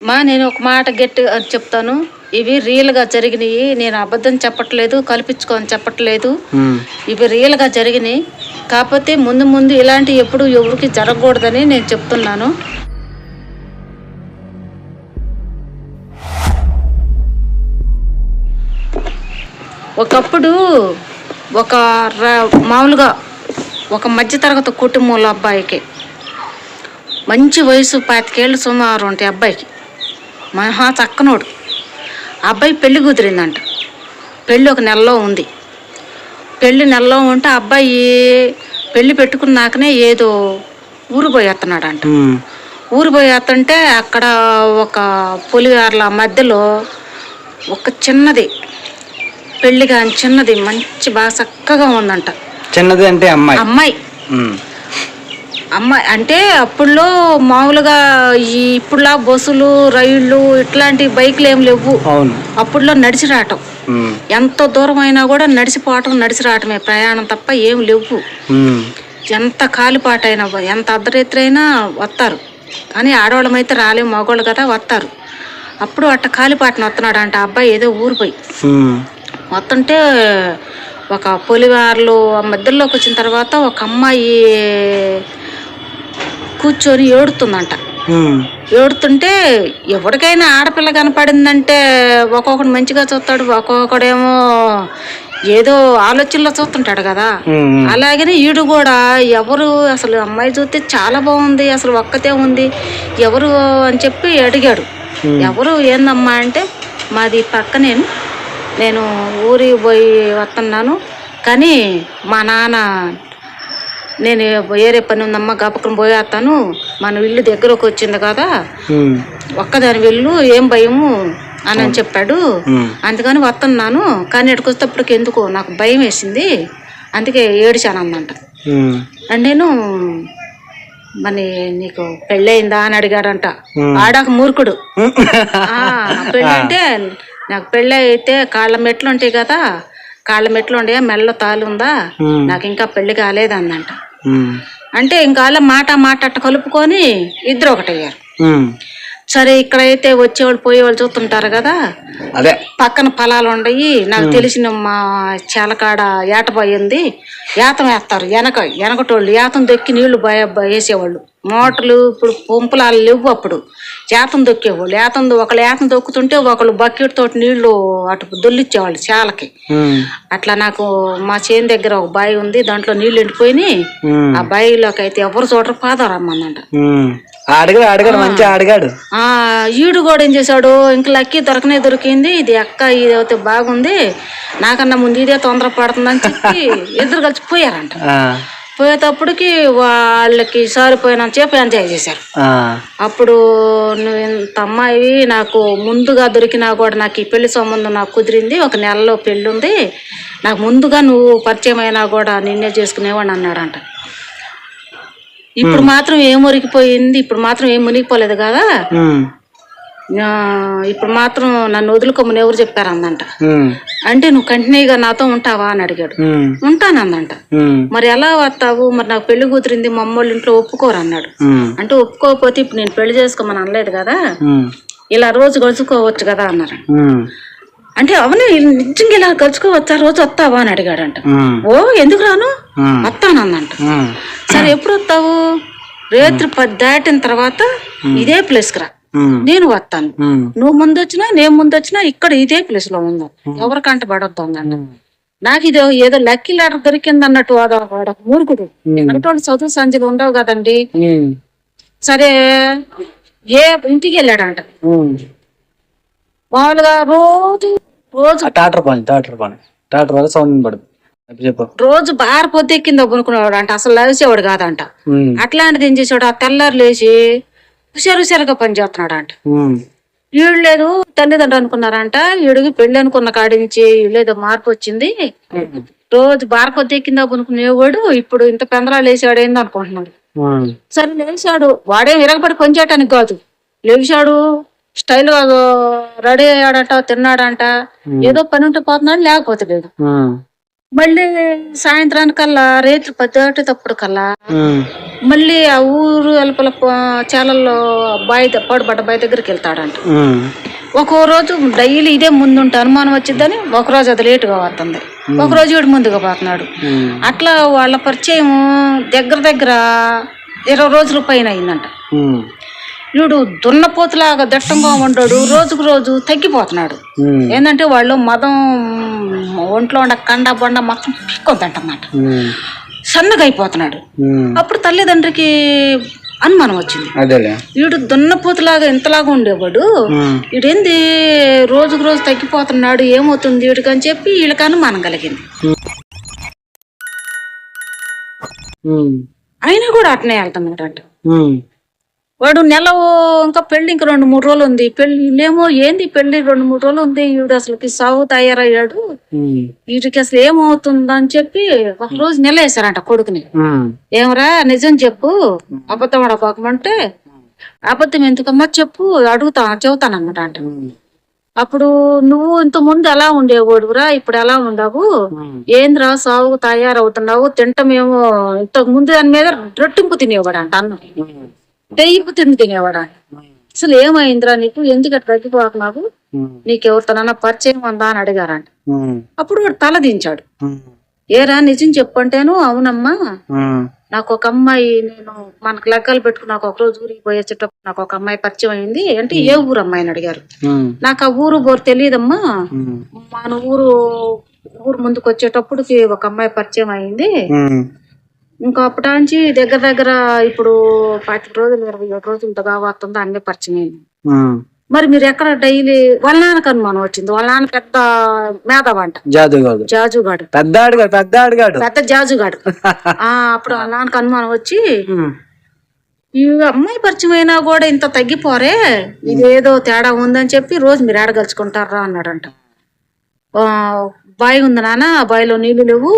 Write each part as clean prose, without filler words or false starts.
నేను ఒక మాట గట్టిగా చెప్తాను. ఇవి రియల్‌గా జరిగినియి. నేను అబద్ధం చెప్పట్లేదు, కల్పించుకొని చెప్పట్లేదు. ఇవి రియల్‌గా జరిగినియి. కాపోతే ముందు ముందు ఇలాంటివి ఎప్పుడు ఎవరికీ జరగకూడదని నేను చెప్తున్నాను. ఒకప్పుడు ఒక మామూలుగా ఒక మధ్యతరగతి కుటుంబంలో అబ్బాయికి మంచి వయసు 25 ఏళ్ళు సుమారు ఉంటాయి అబ్బాయికి. మహా చక్కనోడు. అబ్బాయి పెళ్లి కుదిరిందంట. పెళ్ళి ఒక నెలలో ఉంది. పెళ్ళి నెలలో ఉంటే అబ్బాయి పెళ్ళి పెట్టుకున్నాకనే ఏదో ఊరు పోయేస్తున్నాడంట. ఊరు పోయేస్తుంటే అక్కడ ఒక పులివార్ల మధ్యలో ఒక చిన్నది పెళ్లి కాని చిన్నది మంచి బాగా చక్కగా ఉందంట. చిన్నది అంటే అమ్మాయి అమ్మాయి అంటే అప్పుడులో మామూలుగా ఇప్పుడులా బస్సులు రైళ్ళు ఇట్లాంటి బైకులు ఏం లేవు. అప్పుడులో నడిచి రావటం, ఎంత దూరం అయినా కూడా నడిచిపోవటం నడిచి రావటమే ప్రయాణం తప్ప ఏం లేవు. ఎంత కాలిపాటైనా ఎంత అర్ధరాత్రైనా వస్తారు, కానీ ఆడవాళ్ళం అయితే రాలేము, మగవాళ్ళు కదా వస్తారు. అప్పుడు అట్ట కాలిపాటను వస్తున్నాడు అంట అబ్బాయి. ఏదో ఊరిపోయి వస్తుంటే ఒక పొలివార్లు మధ్యలోకి వచ్చిన తర్వాత ఒక అమ్మాయి కూర్చొని ఏడుతుందంట. ఏడుతుంటే ఎవరికైనా ఆడపిల్ల కనపడిందంటే ఒక్కొక్కడు మంచిగా చూస్తాడు, ఒక్కొక్కడేమో ఏదో ఆలోచనలో చూస్తుంటాడు కదా. అలాగనే ఈడు కూడా ఎవరు అసలు అమ్మాయి చూస్తే చాలా బాగుంది, అసలు ఒక్కతే ఉంది, ఎవరు అని చెప్పి అడిగాడు. ఎవరు ఏందమ్మా అంటే మాది పక్కనే, నేను ఊరికి పోయి వస్తున్నాను, కానీ మా నాన్న నేను వేరే పని ఉందమ్మా గపకం పోయేస్తాను, మన ఇల్లు దగ్గరకు వచ్చింది కదా, ఒక్కదాని వెళ్ళు ఏం భయము అని చెప్పాడు. అందుకని వస్తున్నాను, కానీ ఇక్కడికి వచ్చేటప్పటికి ఎందుకో నాకు భయం వేసింది, అందుకే ఏడిచాను అన్నంట. అండ్ నేను మరి నీకు పెళ్ళయిందా అని అడిగాడంట. ఆడాక మూర్ఖుడు. పెళ్ళి అంటే నాకు పెళ్ళి అయితే కాళ్ళ మెట్లు ఉంటాయి కదా, కాళ్ళ మెట్లు ఉండే మెల్ల తాలు ఉందా, నాకు ఇంకా పెళ్లి కాలేదన్నంట. అంటే ఇంకా మాట అట్ట కలుపుకొని ఇద్దరు ఒకటయ్యారు. సరే ఇక్కడైతే వచ్చేవాళ్ళు పోయేవాళ్ళు చూస్తుంటారు కదా, అదే పక్కన పొలాలు ఉండయి. నాకు తెలిసిన మా చాలకాడ ఏటబాయి ఉంది, ఏతం వేస్తారు. వెనకటోళ్ళు ఏతం దొక్కి నీళ్లు వేసేవాళ్ళు. మోటార్లు ఇప్పుడు పంపులాలు లేవు, అప్పుడు ఏతం దొక్కేవాళ్ళు. ఒకళ్ళు ఏతం దొక్కుతుంటే ఒకళ్ళు బకెట్ తోటి నీళ్లు అటు దొల్లిచ్చేవాళ్ళు చాలకి. అట్లా నాకు మా చేను దగ్గర ఒక బావి ఉంది, దాంట్లో నీళ్లు ఎండిపోయినాయి. ఆ బావిలోకి అయితే ఎవరు చూడరు, పాదారమ్మందంట. ఈడు కూడా ఏం చేశాడు, ఇంక లక్కీ దొరికింది, ఇది అక్క ఇది అయితే బాగుంది, నాకన్నా ముందు ఇదే తొందర పడుతుందని చెప్పి ఇద్దరు కలిసి పోయారంట. పోయేటప్పటికి వాళ్ళకి సారిపోయినంత సేపు ఎంజాయ్ చేశారు. అప్పుడు నువ్వు ఇంత అమ్మాయి నాకు ముందుగా దొరికినా కూడా నాకు ఈ పెళ్లి సంబంధం నాకు కుదిరింది, ఒక నెలలో పెళ్ళి ఉంది, నాకు ముందుగా నువ్వు పరిచయం అయినా కూడా నిన్నే చేసుకునేవాడిని అన్నాడంట. ఇప్పుడు మాత్రం ఏం మురిగిపోయింది, ఇప్పుడు మాత్రం ఏం మునిగిపోలేదు కదా, ఇప్పుడు మాత్రం నన్ను వదులుకోమని ఎవరు చెప్పారు అందంట. అంటే నువ్వు కంటిన్యూగా నాతో ఉంటావా అని అడిగాడు. ఉంటానందంట. మరి ఎలా వస్తావు, మరి నాకు పెళ్లి కూతురింది, మా అమ్మోళ్ళ ఇంట్లో ఒప్పుకోరు అన్నాడు. అంటే ఒప్పుకోకపోతే ఇప్పుడు నేను పెళ్లి చేసుకోమని అనలేదు కదా, ఇలా రోజు గడుచుకోవచ్చు కదా అన్నారు. అంటే అవునే నిజంగా ఇలా గడుచుకోవచ్చా, రోజు వస్తావా అని అడిగాడంట. ఓ ఎందుకు రాను, వస్తానందంట. సరే ఎప్పుడు వస్తావు, రాత్రి 10 దాటిన తర్వాత ఇదే ప్లేస్కి రా, నేను వస్తాను, నువ్వు ముందు వచ్చినా నేను ముందు వచ్చినా ఇక్కడ ఇదే ప్లేస్ లో ఉందా, ఎవరికంట పడొద్దు అందండి. నాకు ఇది ఏదో లక్కీ లెటర్ దొరికింది అన్నట్టు వాడు మూర్ఖుడు. అటువంటి చదువు సంధ్యలు ఉండవు కదండి. సరే ఇంటికి వెళ్ళాడంట. మామూలుగా రోజు రోజు బార పొద్దెక్కిందో కొనుక్కునేవాడు అంట, అసలు లేచేవాడు కాదంట. అట్లాంటిది ఏం చేసాడు, ఆ తెల్లారు లేచి హుషారుగా పని చేస్తున్నాడు అంట. ఈడు లేదు తల్లిదండ్రులు అనుకున్నారంట, ఈడికి పెళ్లి అనుకున్న కాడి నుంచి లేదో మార్పు వచ్చింది. రోజు బార పొద్దెక్కిందో కొనుక్కునేవాడు ఇప్పుడు ఇంత పెందరాలు వేసాడు ఏందో అనుకుంటున్నాడు. సరే లేచాడు, వాడేం విరగబడి పని చేయటానికి కాదు, లేచాడు స్టైల్ గా రెడీ అయ్యాడట, తిన్నాడంట, ఏదో పని ఉంటే పోతున్నాడు, లేకపోతే లేదు. మళ్ళీ సాయంత్రానికల్లా రేట్లు పద్దేటప్పుడు కల్లా మళ్ళీ ఆ ఊరు వెలుపల చేలల్లో పాడుపడ్డ బావి దగ్గరికి వెళ్తాడంట. ఒక్కో రోజు డైలీ ఇదే ముందుంటే అనుమానం వచ్చిద్దని ఒకరోజు అది లేటుగా వస్తుంది, ఒకరోజు వీడు ముందుగా పోతున్నాడు. అట్లా వాళ్ళ పరిచయం దగ్గర దగ్గర 20 రోజుల పైన అయిందంట. వీడు దున్నపోతులాగా దట్టంగా ఉంటాడు, రోజుకు రోజు తగ్గిపోతున్నాడు. ఏంటంటే వాళ్ళు మదం ఒంట్లో ఉండ కండ బండ మొత్తం పిక్కొద్దంటన్నమాట, సన్నగా అయిపోతున్నాడు. అప్పుడు తల్లిదండ్రికి అనుమానం వచ్చింది, వీడు దున్నపోతులాగా ఇంతలాగా ఉండేవాడు, వీడేంది రోజుకు రోజు తగ్గిపోతున్నాడు, ఏమవుతుంది వీడికి అని చెప్పి వీళ్ళకి అనుమానం కలిగింది. అయినా కూడా అట్నే వెళ్తున్నాడు అంట. వాడు నెల ఇంకా పెళ్లి ఇంక 2-3 రోజులు ఉంది, పెళ్ళిలేమో ఏంది పెళ్లి 2-3 రోజులు ఉంది, వీడు అసలుకి సాగు తయారయ్యాడు, వీడికి అసలు ఏమవుతుందని చెప్పి ఒక రోజు నిలవేశారంట కొడుకుని. ఏమరా నిజం చెప్పు, అబద్ధం అడగమంటే అబద్ధం ఎందుకమ్మా చెప్పు చెబుతానన్నమాట అంట. అప్పుడు నువ్వు ఇంత ముందు ఎలా ఉండేవాడురా, ఇప్పుడు ఎలా ఉండవు, ఏంద్రా సాగు తయారవుతున్నావు, తింటమేమో ఇంతకు ముందు దాని మీద రొట్టింపు తినేవాడు అంట, అన్నం దెయ్యపు తినేవాడు. అసలు ఏమైందిరా నీకు, ఎందుకు అట్లా తగ్గిపోక, నాకు నీకెవరితోనన్నా పరిచయం ఉందా అని అడిగారంట. అప్పుడు వాడు తల దించాడు. ఏరా నిజం చెప్పంటేను, అవునమ్మా నాకు ఒక అమ్మాయి, నేను మనకు లెక్కలు పెట్టుకుని నాకు ఒకరోజు ఊరికి పోయేసేటప్పుడు నాకు ఒక అమ్మాయి పరిచయం అయింది అంటే, ఏ ఊరు అమ్మాయిని అడిగారు. నాకు ఆ ఊరు బోరు తెలియదమ్మా, మన ఊరు ముందుకు వచ్చేటప్పటికి ఒక అమ్మాయి పరిచయం అయింది, ఇంకా అప్పటాంచి దగ్గర దగ్గర ఇప్పుడు 25 రోజులు 27 రోజులు ఇంతగా వస్తుందో అన్ని పరిచయం అయింది. మరి మీరు ఎక్కడ డైలీ వాళ్ళ నాన్నకు అనుమానం వచ్చింది, వాళ్ళ నాన్న పెద్ద మేధావంట, జాజుగాడు, పెద్ద జాజుగాడు. అప్పుడు వాళ్ళ నాన్నకు అనుమానం వచ్చి, ఈ అమ్మాయి పరిచయం అయినా కూడా ఇంత తగ్గిపోరే, ఇదేదో తేడా ఉందని చెప్పి రోజు మీరు ఏడగలుచుకుంటారా అన్నాడంట. బావి ఉంది నాన్న, ఆ బావిలో నీళ్లు లేవు,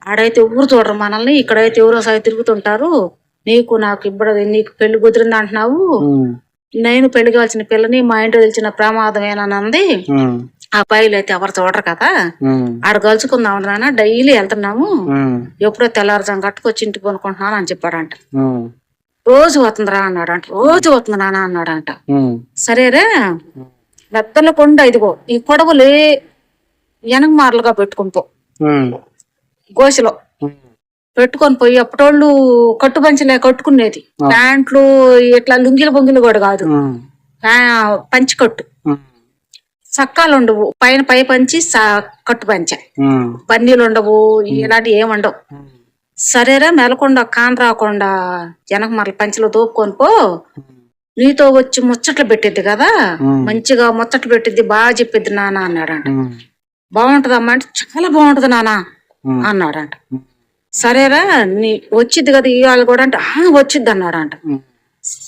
ఆడైతే ఊరు చూడరు మనల్ని, ఇక్కడైతే ఎవరో సాయి తిరుగుతుంటారు, నాకు ఇప్పుడు నీకు పెళ్లి కుదిరింది అంటున్నావు, నేను పెళ్లి కావాల్సిన పిల్లని మా ఇంట్లో తెలిసిన ప్రమాదమేనంది, ఆ బావిలో అయితే ఎవరు చూడరు కదా, ఆడ కలుసుకుందాం నాన్న, డైలీ వెళ్తున్నాము, ఎప్పుడో తెల్లారుజాము కట్టుకొచ్చి ఇంటికి కొనుక్కుంటున్నాను అని చెప్పాడంట. రోజు వస్తుందిరా అన్నాడంట, రోజు వస్తుంది నాన్న అన్నాడంట. సరేరా పెద్దల కొండ ఇదిగో ఈ కొడవలే వెనక మార్లుగా పెట్టుకుని పో, గోసిలో పెట్టుకొని పోయి, అప్పటోళ్ళు కట్టుపంచలే కట్టుకునేది, ప్యాంట్లు ఇట్లా లుంగిలు బొంగిలు కూడా కాదు, పంచి కట్టు, సక్కాలు ఉండవు, పై పంచి కట్టు పంచ, పన్నీలు ఉండవు, ఇలాంటివి ఏముండవు. సరేరా మెలకుండా కాన్ రాకుండా వెనక మార్ల పంచలో దోపుకొని పో, నీతో వచ్చి ముచ్చట్లు పెట్టిద్ది కదా, మంచిగా ముచ్చట్లు పెట్టిద్ది, బాగా చెప్పిద్ది నాన్న అన్నాడంట. బాగుంటదమ్మా అంటే, చాలా బాగుంటది నాన్న అన్నాడంట. సరేరా నీ వచ్చిద్ది కదా ఇవాళ కూడా అంటే, వచ్చిద్ది అన్నాడంట.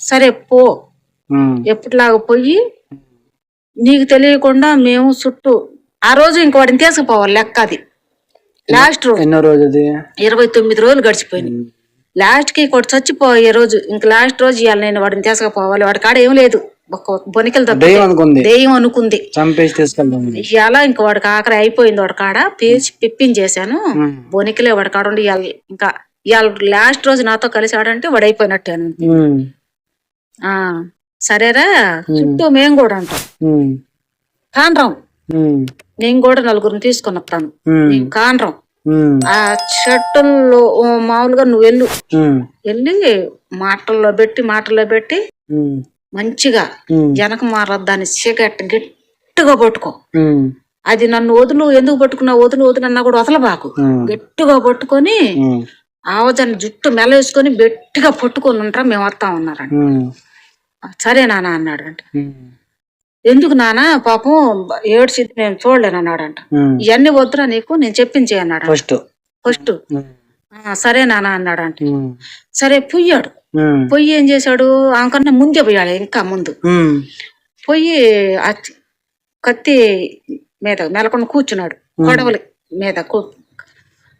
సరే పో, ఎప్పటిలాగా పోయి నీకు తెలియకుండా మేము చుట్టూ ఆ రోజు ఇంక వాడిని తీసుకుపోవాలి లెక్క, అది లాస్ట్ రోజు 29 రోజులు గడిచిపోయింది. లాస్ట్ కి ఇంకోటి చచ్చిపోయే రోజు, ఇంక లాస్ట్ రోజు ఇవాళ నేను వాడిని తీసుకుపోవాలి, వాడి కాడ ఏం లేదు, బొనికలు దెయ్యం అనుకుంది, ఇవాళ ఇంక వాడికి ఆఖరి అయిపోయింది, వాడి కాడ పేచి పిప్పించేశాను, బొనికలే వాడి కాడ ఉండి ఇంకా ఇవాళ లాస్ట్ రోజు నాతో కలిసి ఆడంటే వాడు అయిపోయినట్టాను. సరేరా చుట్టూ మేము కూడా అంటాం, కానరాం, నేను కూడా నలుగురిని తీసుకుని వస్తాను, నేను కానరాం, ఆ చెట్టుల్లో మామూలుగా నువ్వు వెళ్ళి మాటల్లో పెట్టి మంచిగా వెనక మారద్దాన్ని సిగరెట్ గట్టిగా పట్టుకో, అది నన్ను వదులు, ఎందుకు పట్టుకున్నా వదులు అన్నా కూడా వదలబాకు, గట్టిగా పట్టుకొని ఆవజాన్ని జుట్టు మెలేసుకొని గట్టిగా పట్టుకొని ఉంటారా, మేము వస్తా ఉన్నారంట. సరే నాన్న అన్నాడంట. ఎందుకు నాన్న పాపం ఏడ్చిద్ది మేము చూడలేను అన్నాడంట. ఇవన్నీ వద్దురా నీకు, నేను చెప్పించే అన్నాడు ఫస్ట్. సరే నాన్న అన్నాడంట. సరే పొయ్యాడు, పొయ్యి ఏం చేశాడు, ఆమెకన్నా ముందే పోయాడు, ఇంకా ముందు పొయ్యి కత్తి మీద మెలకొని కూర్చున్నాడు, గొడవలి మీద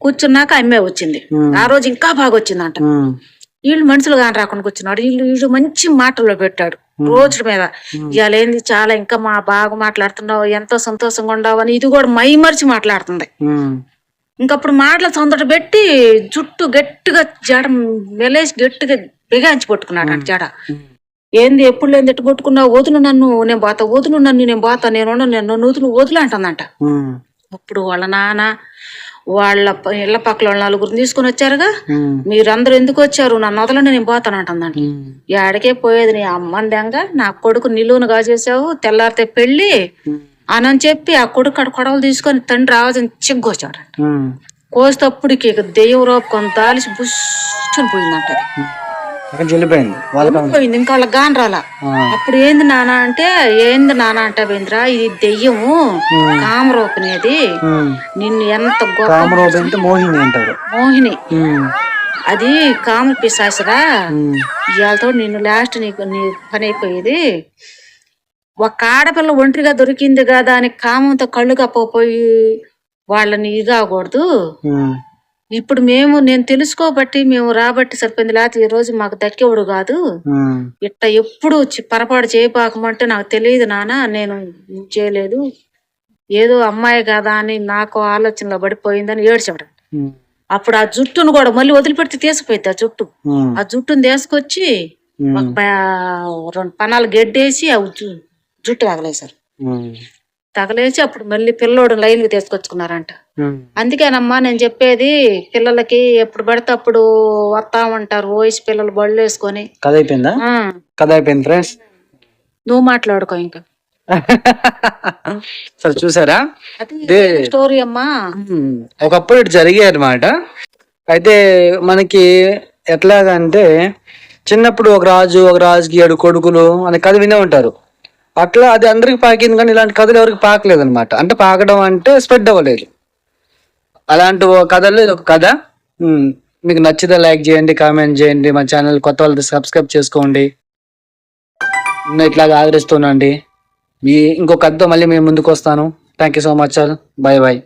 కూర్చున్నాక అమ్మే వచ్చింది. ఆ రోజు ఇంకా బాగా వచ్చిందంట. వీళ్ళు మనుషులు కాని రాకుండా కూర్చున్నాడు, వీళ్ళు మంచి మాటల్లో పెట్టాడు రోజు మీద, ఇవాళ ఏంది చాలా ఇంకా బాగా మాట్లాడుతున్నావు, ఎంతో సంతోషంగా ఉండవు అని ఇది కూడా మైమరిచి మాట్లాడుతుంది. ఇంకప్పుడు మాటల సొందట పెట్టి జుట్టు గట్టిగా జడ మెలేసి గట్టిగా బిగాంచి పట్టుకున్నాడు అంట జడ. ఏంది ఎప్పుడు లేని ఎట్టు కొట్టుకున్నావు, వదులు నన్ను నేను బాత, వదులు నన్ను నేను బాత, నేను నూతులు వదులు అంటుందంట. అప్పుడు వాళ్ళ నాన్న వాళ్ళ ఇళ్ల పక్కల వాళ్ళ నలుగురిని తీసుకుని వచ్చారుగా, మీరందరూ ఎందుకు వచ్చారు, నన్ను వదలండి నేను పోతాను అంటుందంట. ఏడకే పోయేది నీ అమ్మందంగా, నా కొడుకు నిలువును కాజేసావు, తెల్లారితే పెళ్ళి అని చెప్పి ఆ కొడుకు అక్కడ కొడవలు తీసుకొని తండ్రి ఆవాజం చిగ్గొచ్చాడు. కోసేటప్పటికి దెయ్యం రూపం తాలిసి బుష్ని పోయిందంట. పోయింది ఇంకా వాళ్ళ గాని రాలా. అప్పుడు ఏంది నాన్న అంటే, ఏంది నాన్న అంటే వేంద్ర ఇది దెయ్యము కామరూపిణి, నిన్ను ఎంత గొప్ప మోహిని అది కామ పిశాసురా, ఇవాళతో నిన్ను లాస్ట్ నీకు నీ పని అయిపోయేది. ఒక ఆడపిల్ల ఒంటరిగా దొరికింది కదా అని కామంతో కళ్ళు కప్పపోయి వాళ్ళని ఇదాకూడదు. ఇప్పుడు నేను తెలుసుకోబట్టి మేము రాబట్టి సరిపోయింది, లేకపోతే ఈ రోజు మాకు దక్కేవాడు కాదు. ఇట్ట ఎప్పుడు పొరపాటు చేయపాకమంటే నాకు తెలియదు నాన్న, నేను చేయలేదు, ఏదో అమ్మాయి కదా అని నాకు ఆలోచనలో పడిపోయిందని ఏడ్చాడు. అప్పుడు ఆ జుట్టును కూడా మళ్ళీ వదిలిపెడితే తీసుకుపోయింది. ఆ జుట్టును తీసుకొచ్చి ఒక 2 పనాలు గెడ్డేసి ఆ జుట్టు తగలేశారు. తగలేసి అప్పుడు మళ్ళీ పిల్లోడు లైన్ తీసుకొచ్చుకున్నారంట. అందుకేనమ్మా నేను చెప్పేది, పిల్లలకి ఎప్పుడు పడితే అప్పుడు వస్తామంటారు వయసు పిల్లలు బళ్ళు వేసుకొని. కథ అయిపోయిందా? కథ అయిపోయింది ఫ్రెండ్స్, నువ్వు మాట్లాడుకో ఇంకా. సరే చూసారా స్టోరీ అమ్మా, ఒకప్పుడు ఇటు జరిగాయి అనమాట. అయితే మనకి ఎట్లాగంటే చిన్నప్పుడు ఒక రాజుకి 7 కొడుకులు అనే కథ వినే ఉంటారు. అట్లా అది అందరికి పాకింది, కానీ ఇలాంటి కథలు ఎవరికి పాకలేదు అనమాట. అంటే పాకడం అంటే స్ప్రెడ్ అవ్వలేదు. అలాంటి కథల్లో ఇది ఒక కథ. మీకు నచ్చితే లైక్ చేయండి, కామెంట్ చేయండి, మా ఛానల్ కొత్త వాళ్ళతో సబ్స్క్రైబ్ చేసుకోండి, ఇట్లాగా ఆదరిస్తున్నాండి. ఇంకో కథతో మళ్ళీ మేము ముందుకు వస్తాను. Thank you so much. Bye bye.